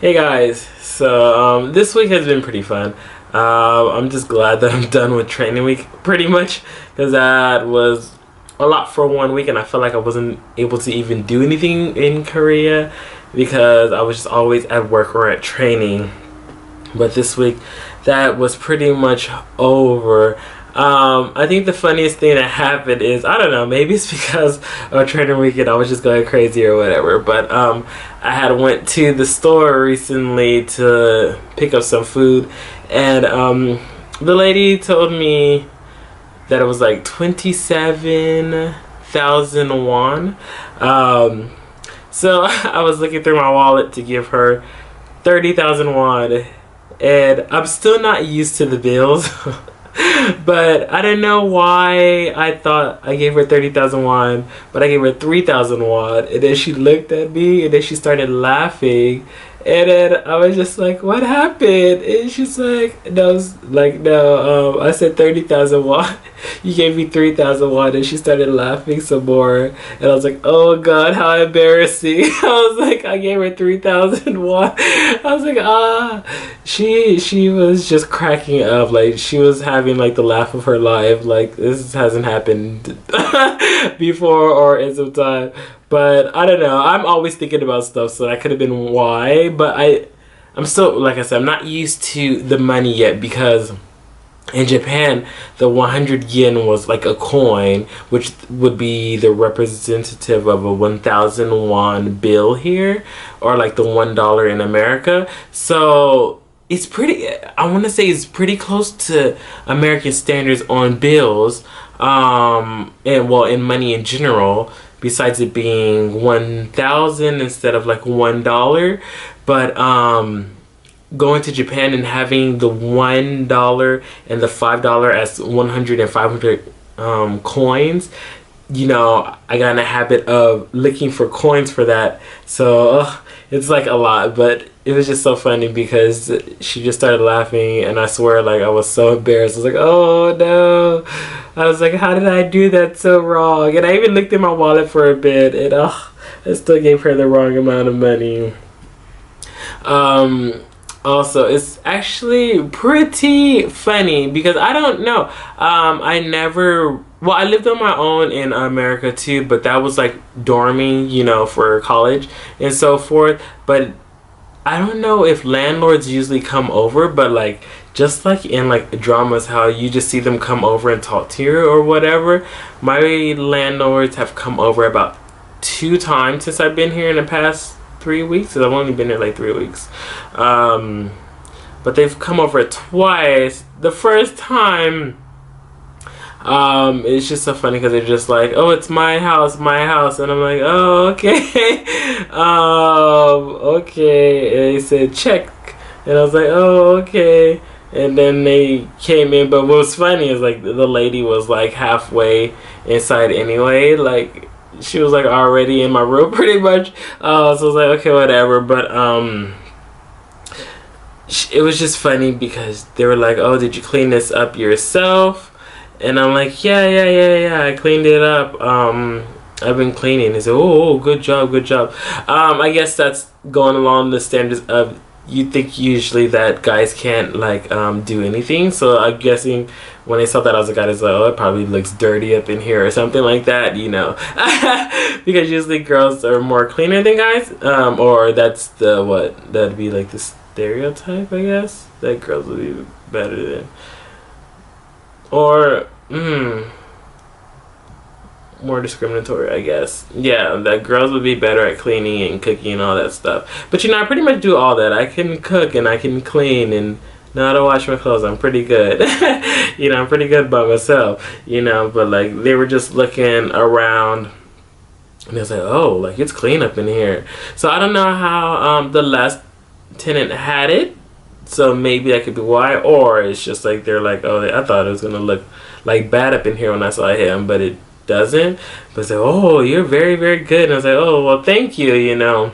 Hey guys, so this week has been pretty fun. I'm just glad that I'm done with training week pretty much, because that was a lot for 1 week and I felt like I wasn't able to even do anything in Korea because I was just always at work or at training. But this week that was pretty much over. I think the funniest thing that happened is, I don't know, maybe it's because of training weekend I was just going crazy or whatever, but I had went to the store recently to pick up some food, and the lady told me that it was like 27,000 won. So I was looking through my wallet to give her 30,000 won, and I'm still not used to the bills. But I didn't know why I thought I gave her 30,000 won, but I gave her 3,000 won. And then she looked at me and then she started laughing. And then I was just like, what happened? And she's like, no, I said 30,000 won. You gave me 3,000 won. And she started laughing some more. And I was like, oh God, how embarrassing. I was like, I gave her 3,000 won. I was like, she was just cracking up. Like, she was having like the laugh of her life. Like, this hasn't happened before or in some time. But I don't know. I'm always thinking about stuff, so that could have been why. But I'm still, like I said, I'm not used to the money yet, because in Japan, the 100 yen was like a coin, which would be the representative of a 1,000 won bill here, or like the $1 in America. So it's pretty, I want to say it's pretty close to American standards on bills, and well, in money in general, besides it being 1,000 instead of like $1. But going to Japan and having the $1 and the $5 as 100 and 500 coins, you know, I got in a habit of looking for coins for that. So it's like a lot, but it was just so funny because she just started laughing, and I swear, like, I was so embarrassed. I was like, oh no. I was like, how did I do that so wrong? And I even looked in my wallet for a bit, and I still gave her the wrong amount of money. Also, it's actually pretty funny because I don't know. I lived on my own in America too, but that was like dorming, you know, for college and so forth. But I don't know if landlords usually come over, but like, just like in like dramas, how you just see them come over and talk to you or whatever. My landlords have come over about 2 times since I've been here in the past 3 weeks. I've only been here like 3 weeks. But they've come over twice. The first time, it's just so funny because they're just like, oh, it's my house, and I'm like, oh, okay. Okay. And they said check, and I was like, oh, okay. And then they came in, but what was funny is like the lady was like halfway inside anyway. Like, she was like already in my room pretty much. So I was like, okay, whatever. But it was just funny because they were like, oh, did you clean this up yourself? And I'm like, yeah, I cleaned it up. I've been cleaning. They said, oh, good job. I guess that's going along the standards of, you think usually that guys can't like do anything. So I'm guessing when they saw that, I was like, oh, it probably looks dirty up in here or something like that, you know. Because usually girls are more cleaner than guys, or that's that'd be like the stereotype, I guess, that girls would be better than, or more discriminatory, I guess. Yeah, that girls would be better at cleaning and cooking and all that stuff. But you know, I pretty much do all that. I can cook and I can clean and know how to wash my clothes. I'm pretty good. You know, I'm pretty good by myself, you know. But like, they were just looking around and they was like, oh, like, it's clean up in here. So I don't know how the last tenant had it, so maybe that could be why, or it's just like they're like, oh, I thought it was gonna look like bad up in here when I saw him, but it doesn't. But it's like, oh, you're very, very good. And I was like, oh, well, thank you, you know.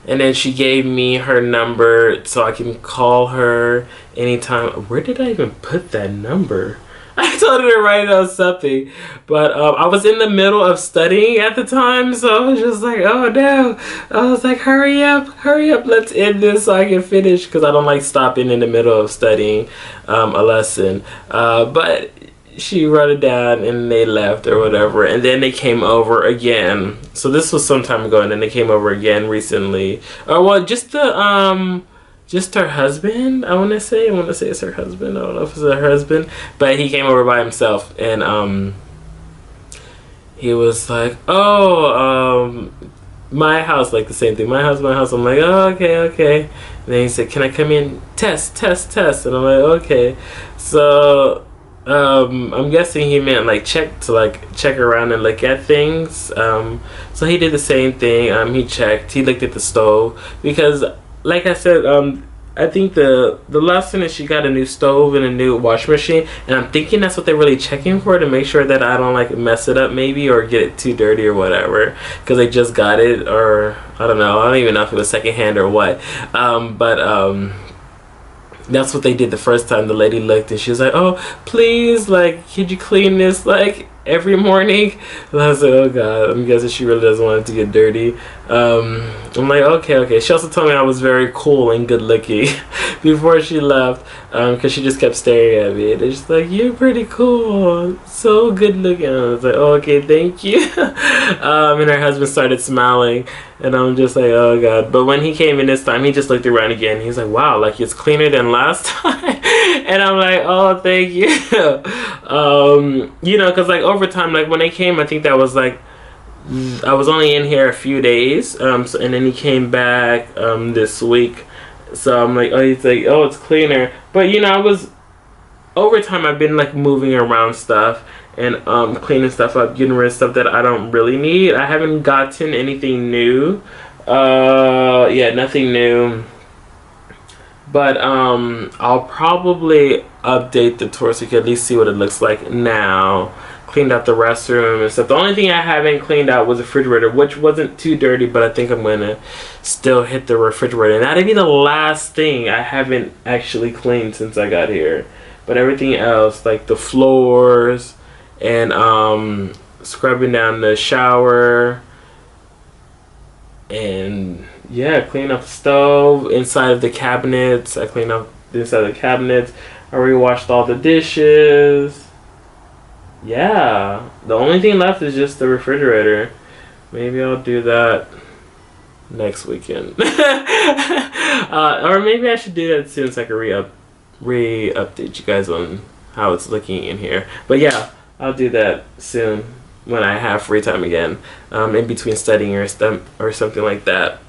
And then she gave me her number so I can call her anytime. Where did I even put that number? I told her to write on something, but I was in the middle of studying at the time, so I was just like, oh no. I was like, hurry up, let's end this so I can finish, because I don't like stopping in the middle of studying a lesson. But she wrote it down and they left or whatever, and then they came over again. So this was some time ago, and then they came over again recently. Oh well, just her husband. I want to say it's her husband. I don't know if it's her husband, but he came over by himself, and he was like, oh, my house, like the same thing. My house. I'm like, oh, okay. And then he said, can I come in? Test. And I'm like, okay. So I'm guessing he meant like check around and look at things. So he did the same thing. He checked. He looked at the stove, because like I said, I think the lesson is she got a new stove and a new washing machine, and I'm thinking that's what they're really checking for, to make sure that I don't like mess it up maybe or get it too dirty or whatever, because they just got it, or I don't know. I don't even know if it was secondhand or what. But that's what they did the first time. The lady looked and she was like, oh, please, like, could you clean this like every morning? And I was like, oh god, I'm guessing she really doesn't want it to get dirty. I'm like, okay. She also told me I was very cool and good looking before she left, because she just kept staring at me, and it's like, you're pretty cool, so good looking. I was like, oh, okay, thank you. And her husband started smiling, and I'm just like, oh god. But when he came in this time, he just looked around again. He's like, wow, like it's cleaner than last time. And I'm like, oh, thank you. You know, because like over time, like when they came, I think that was like, I was only in here a few days, and then he came back this week. So I'm like, oh, he's like, oh, it's cleaner. But you know, over time I've been like moving around stuff and cleaning stuff up, getting rid of stuff that I don't really need. I haven't gotten anything new. Yeah, nothing new. But I'll probably update the tour so you can at least see what it looks like now. Cleaned out the restroom and stuff. The only thing I haven't cleaned out was the refrigerator, which wasn't too dirty, but I think I'm gonna still hit the refrigerator. And that'd be the last thing I haven't actually cleaned since I got here. But everything else, like the floors and scrubbing down the shower, and yeah, clean up the stove, inside of the cabinets. I cleaned up the inside of the cabinets. I rewashed all the dishes. Yeah, the only thing left is just the refrigerator. Maybe I'll do that next weekend. Or maybe I should do that soon so I can re-update you guys on how it's looking in here. But yeah, I'll do that soon when I have free time again, in between studying or something like that.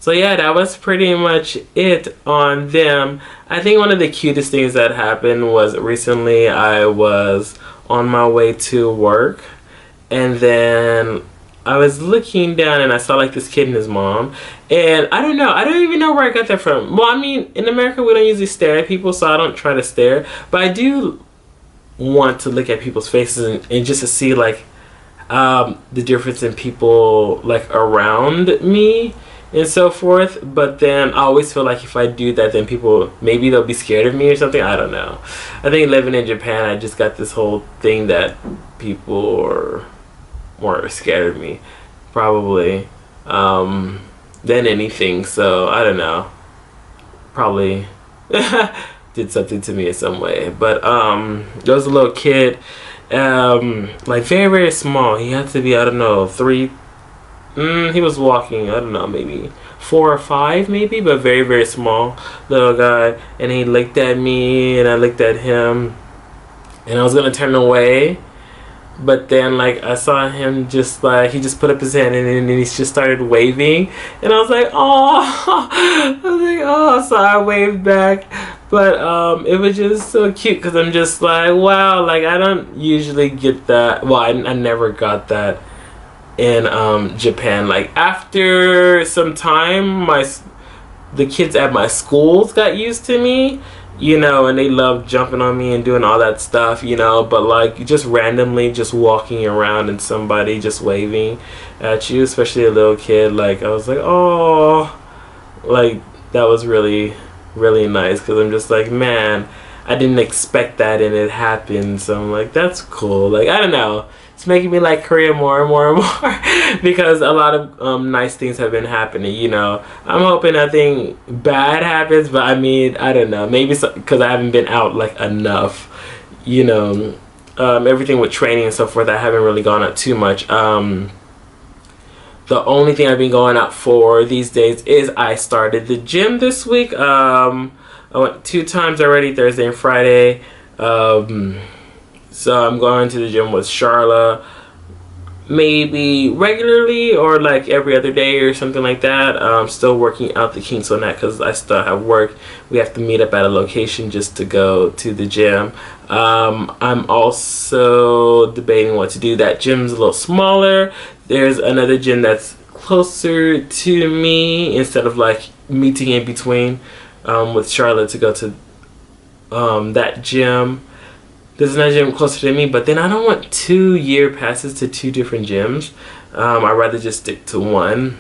So yeah, that was pretty much it on them. I think one of the cutest things that happened was recently I was on my way to work, and then I was looking down and I saw like this kid and his mom, and I don't even know where I got that from. Well, I mean, in America we don't usually stare at people, so I don't try to stare, but I do want to look at people's faces and just to see like the difference in people like around me and so forth. But then I always feel like if I do that, then people, maybe they'll be scared of me or something. I don't know. I think living in Japan, I just got this whole thing that people are more scared of me probably than anything. So I don't know, probably did something to me in some way. But there was a little kid, like very, very small. He had to be, I don't know, 3, he was walking, I don't know, maybe 4 or 5 maybe, but very, very small little guy. And he looked at me and I looked at him, and I was gonna turn away, but then like I saw him just like, he just put up his hand and then he just started waving, and I was like, oh, so I waved back. But it was just so cute because I'm just like, wow, like I don't usually get that. Well, I never got that in Japan. Like after some time, the kids at my schools got used to me, you know, and they loved jumping on me and doing all that stuff, you know. But like just randomly just walking around and somebody just waving at you, especially a little kid, like I was like, oh, like that was really really nice, because I'm just like, man, I didn't expect that and it happened. So I'm like, that's cool. Like, I don't know, it's making me like Korea more and more and more because a lot of nice things have been happening, you know. I'm hoping nothing bad happens, but I mean, I don't know, maybe because I haven't been out like enough, you know. Everything with training and so forth, I haven't really gone out too much. The only thing I've been going out for these days is I started the gym this week. I went 2 times already, Thursday and Friday. So I'm going to the gym with Charla maybe regularly or like every other day or something like that. I'm still working out the kinks on that because I still have work. We have to meet up at a location just to go to the gym. I'm also debating what to do. That gym's a little smaller. There's another gym that's closer to me instead of like meeting in between with Charlotte to go to that gym. There's another gym closer to me, but then I don't want 2 year passes to 2 different gyms. I'd rather just stick to one.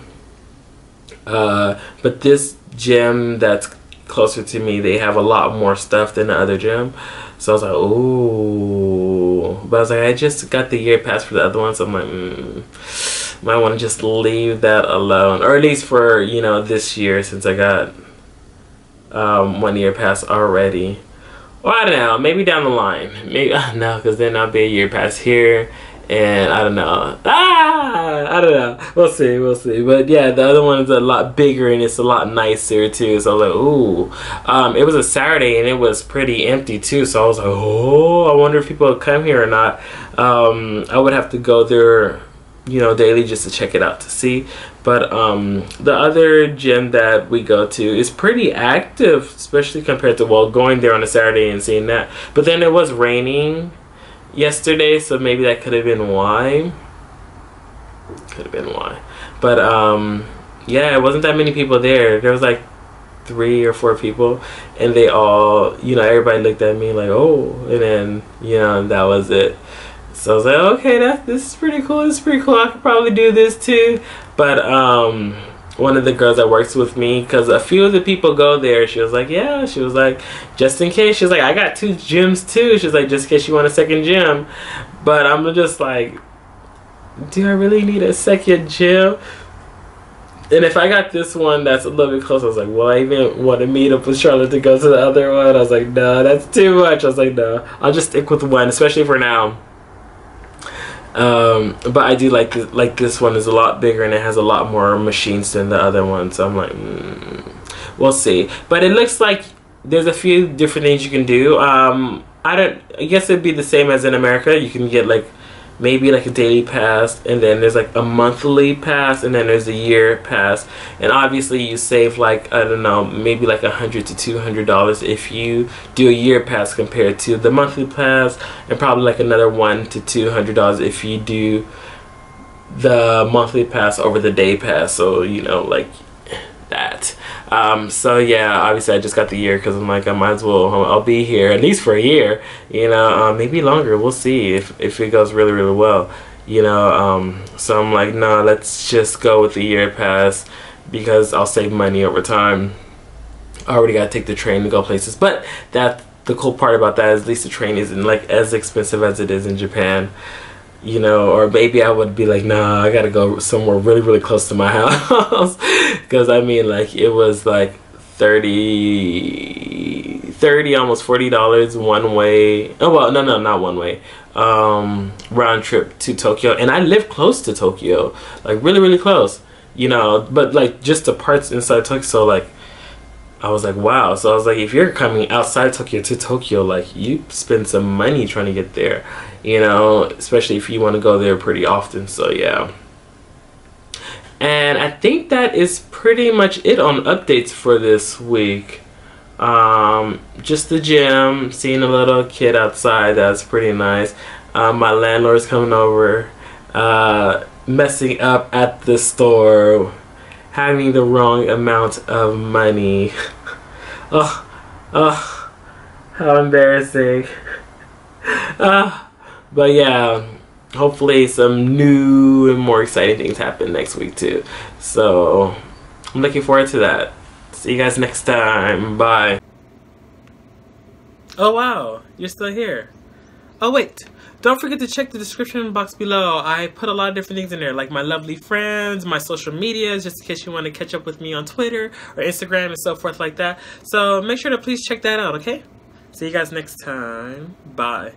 But this gym that's closer to me, they have a lot more stuff than the other gym. So I was like, ooh. But I was like, I just got the year pass for the other one, so I'm like, might want to just leave that alone. Or at least for, you know, this year, since I got 1 year pass already. Well, I don't know, maybe down the line. Maybe, no, because then I'll be a year pass here. And I don't know. I don't know. We'll see, we'll see. But yeah, the other one is a lot bigger and it's a lot nicer too. So I was like, ooh. It was a Saturday and it was pretty empty too. So I was like, oh, I wonder if people would come here or not. I would have to go there, you know, daily just to check it out to see. But the other gym that we go to is pretty active, especially compared to, well, going there on a Saturday and seeing that. But then it was raining yesterday, so maybe that could have been why. But yeah, it wasn't that many people there. There was like 3 or 4 people, and they all, you know, everybody looked at me like, oh, and then, you know, that was it. So I was like, okay, this is pretty cool. This is pretty cool. I could probably do this too. But one of the girls that works with me, because a few of the people go there, she was like, yeah, she was like, just in case, she was like, I got 2 gyms too. She was like, just in case you want a second gym. But I'm just like, do I really need a second gym? And if I got this one that's a little bit closer, I was like, well, I even want to meet up with Charlotte to go to the other one. I was like, no, that's too much. I was like, no, I'll just stick with one, especially for now. But I do like this one is a lot bigger and it has a lot more machines than the other one. So I'm like, we'll see. But it looks like there's a few different things you can do. I guess it'd be the same as in America. You can get like maybe like a daily pass, and then there's like a monthly pass, and then there's a year pass. And obviously you save like, I don't know, maybe like $100 to $200 if you do a year pass compared to the monthly pass, and probably like another $100 to $200 if you do the monthly pass over the day pass. So, you know, like that. So yeah, obviously I just got the year because I'm like, I might as well, I'll be here at least for a year, you know, maybe longer. We'll see if it goes really, really well, you know. So I'm like, no, let's just go with the year pass because I'll save money over time. I already got to take the train to go places, but the cool part about that is at least the train isn't like as expensive as it is in Japan. You know, or maybe I would be like, nah, I gotta go somewhere really, really close to my house. Because I mean, like, it was like $30, almost $40 one way. Oh, well, no, not one way. Round trip to Tokyo. And I live close to Tokyo, like really, really close, you know, but like just the parts inside Tokyo. So like, I was like, wow. So I was like, if you're coming outside Tokyo to Tokyo, like, you spend some money trying to get there, you know, especially if you want to go there pretty often. So yeah. And I think that is pretty much it on updates for this week. Just the gym, seeing a little kid outside, that's pretty nice. My landlord's coming over, messing up at the store, having the wrong amount of money. Oh, how embarrassing. But yeah, hopefully some new and more exciting things happen next week too. So I'm looking forward to that. See you guys next time. Bye. Oh wow, you're still here. Oh wait, don't forget to check the description box below. I put a lot of different things in there, like my lovely friends, my social medias, just in case you want to catch up with me on Twitter or Instagram and so forth like that. So make sure to please check that out, okay? See you guys next time. Bye.